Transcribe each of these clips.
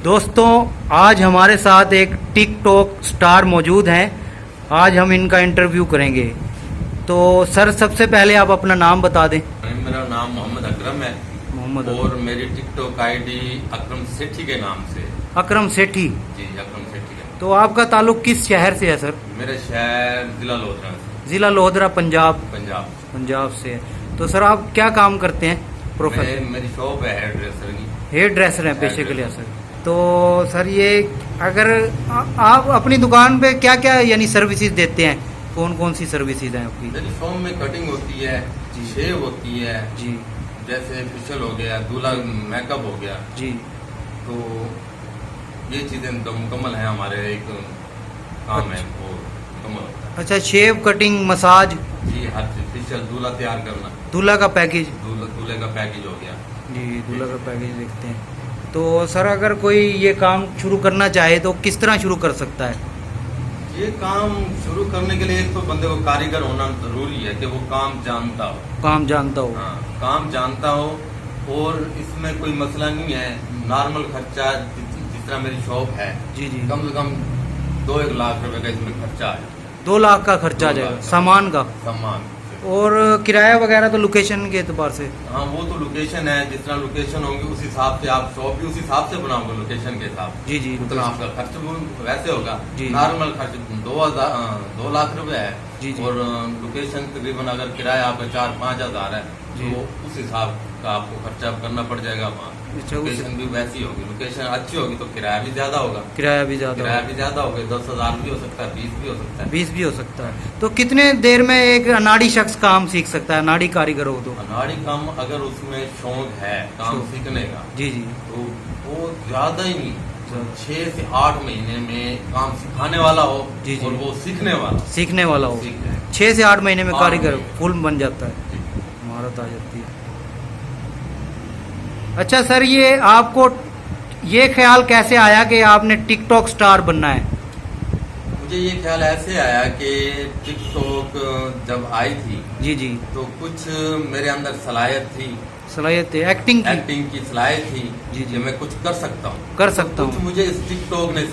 दोस्तों आज हमारे साथ एक टिकटॉक स्टार मौजूद हैं। आज हम इनका इंटरव्यू करेंगे। तो सर सबसे पहले आप अपना नाम बता दें। मेरा नाम मोहम्मद अकरम है मोहम्मद और मेरी टिकटॉक आईडी अकरम सेठी के नाम से। अकरम सेठी। जी अकरम सेठी के। तो आपका ताल्लुक किस शहर से है सर? मेरा शहर जिला लोधरा से। जिला लोधरा पंजाब। पंजाब से है। तो सर आप क्या काम करते हैं? प्रोफेशन? मेरी शॉप है हेयर ड्रेसर की। हेयर ड्रेसर है पेशे के लिए सर। तो सर ये अगर आप अपनी दुकान पे क्या क्या यानी सर्विसेज देते हैं, कौन कौन सी सर्विसेज हैं आपकी? मेरी शॉप में कटिंग होती है, शेव होती है जी, जैसे फेशियल हो गया, दूल्हा मेकअप हो गया जी। तो ये चीजें तो मुकम्मल है। हमारे एक काम है वो मुकम्मल होता है। अच्छा, शेव, कटिंग, मसाज? जी हर चीज, फेशियल, दूल्हा तैयार करना, दूल्हा का पैकेज? दूल्हे का पैकेज हो गया जी, दूल्हा का पैकेज देखते हैं। तो सर अगर कोई ये काम शुरू करना चाहे तो किस तरह शुरू कर सकता है? ये काम शुरू करने के लिए एक तो बंदे को कारीगर होना जरूरी है कि वो काम जानता हो। काम जानता हो? हाँ, काम जानता हो। और इसमें कोई मसला नहीं है। नॉर्मल खर्चा जिस तरह मेरी शॉप है, जी जी, कम से कम 2-1 लाख रुपए का इसमें खर्चा है। 2 लाख का खर्चा आ जाएगा सामान का? सामान और किराया वगैरह तो लोकेशन के एतबार से? हाँ, वो तो लोकेशन है, जिस तरह लोकेशन होगी उस हिसाब से आप शॉप भी उस हिसाब से बनाओगे लोकेशन के हिसाब से। जी जी, उतना आपका खर्च वैसे होगा। जी। नॉर्मल खर्च 2 लाख रुपए है। जी जी। और लोकेशन तकरीबन अगर किराया आपका 4-5 हजार है जी। तो उस हिसाब का आपको खर्चा करना पड़ जाएगा वहाँ। अच्छा, लोकेशन भी वैसी होगी, लोकेशन अच्छी होगी तो किराया भी ज्यादा होगा। किराया भी ज्यादा? किराया भी ज्यादा होगा, 10,000 भी हो सकता है, 20 भी हो सकता है। 20 भी हो सकता है। तो कितने देर में एक अनाड़ी शख्स काम सीख सकता है, अनाड़ी कारीगर हो तो? अनाड़ी काम अगर उसमें शौक है काम शौक। सीखने का, जी जी, तो वो ज्यादा ही नहीं, 6 से 8 महीने में काम सिखाने वाला हो। जी जी। और वो सीखने वाला हो, सीख जाए। 6 से 8 महीने में 8 कारीगर महीने। फुल बन जाता है, जी। महारत आ जाती है। अच्छा सर, ये आपको ये ख्याल कैसे आया कि आपने टिकटॉक स्टार बनना है? मुझे ये ख्याल ऐसे आया कि टिकटॉक जब आई थी जी जी, तो कुछ मेरे अंदर सलाहियत थी, सलाहियत एक्टिंग की सलाहियत थी जी जी, कि मैं कुछ कर सकता हूँ। कर सकता कुछ हूँ। मुझे इस टिकटॉक ने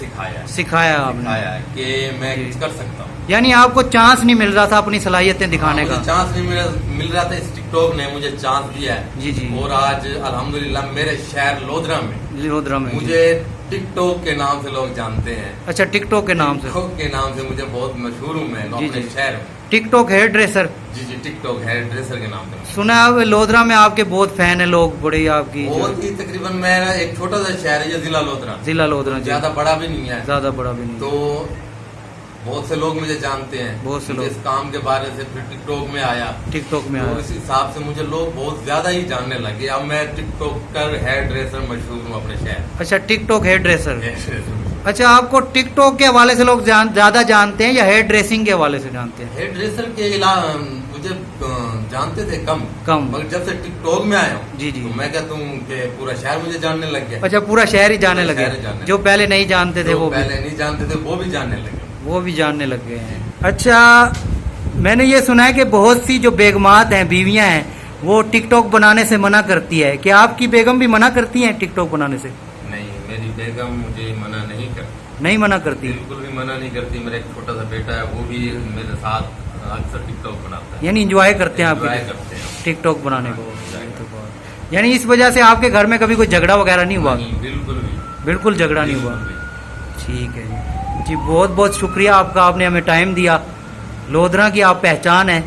सिखाया आपने है कि मैं जी। कुछ कर सकता हूँ। यानी आपको चांस नहीं मिल रहा था अपनी सलाहियतें दिखाने का? मुझे चांस नहीं मिल रहा था, इस टिकटॉक ने मुझे चांस दिया है। जी जी। और आज अल्हम्दुलिल्लाह मेरे शहर लोधरा में मुझे टिकटॉक के नाम से लोग जानते हैं। अच्छा, टिकटॉक के नाम से? टिकटॉक के नाम से मुझे बहुत मशहूर हूँ मैं जी अपने जी। शहर में। TikTok hair dresser? जी जी, टिकटॉक हेयर ड्रेसर के नाम से। सुना है लोधरा में आपके बहुत फैन है लोग, बड़े आपकी? बहुत ही, तकरीबन मेरा एक छोटा सा शहर है ये जिला लोधरा। जिला लोधरा, ज्यादा बड़ा भी नहीं है, ज्यादा बड़ा भी नहीं। तो बहुत से लोग मुझे जानते हैं। बहुत से मुझे लोग इस काम के बारे से फिर टिकटॉक में आया। टिकटॉक में तो आया। इस हिसाब से मुझे लोग बहुत ज्यादा ही जानने लगे। अब मैं टिकटॉकर हेयर ड्रेसर मशहूर हूँ अपने शहर। अच्छा, टिकटॉक हेयर ड्रेसर। हेयर अच्छा, आपको टिकटॉक के हवाले से लोग ज्यादा जानते हैं या हेयर ड्रेसिंग के हवाले से जानते हैं? ड्रेसर के अलावा मुझे जानते थे कम, मगर जब से टिकटॉक में आया हूँ जी जी, तो मैं कहता हूँ कि पूरा शहर मुझे जानने लग गया। अच्छा, पूरा शहर ही जाने लगे? जो पहले नहीं जानते थे वो पहले नहीं जानते थे वो भी जानने लगे। वो भी जानने लग गए हैं। अच्छा, मैंने ये सुना है कि बहुत सी जो बेगमात हैं, बीवियां हैं, वो टिकटॉक बनाने से मना करती है। क्या आपकी बेगम भी मना करती हैं टिकटॉक बनाने से? नहीं, मेरी बेगम मुझे मना नहीं करती। नहीं मना करती? बिल्कुल भी मना नहीं करती। मेरा एक छोटा सा बेटा है, वो भी मेरे साथ अक्सर टिकटॉक बनाता है। यानी एंजॉय करते हैं आपके टिकटॉक बनाने को? यानी इस वजह से आपके घर में कभी कोई झगड़ा वगैरह नहीं हुआ? बिल्कुल झगड़ा नहीं हुआ। ठीक है जी, बहुत बहुत शुक्रिया आपका, आपने हमें टाइम दिया। लोधरा की आप पहचान है।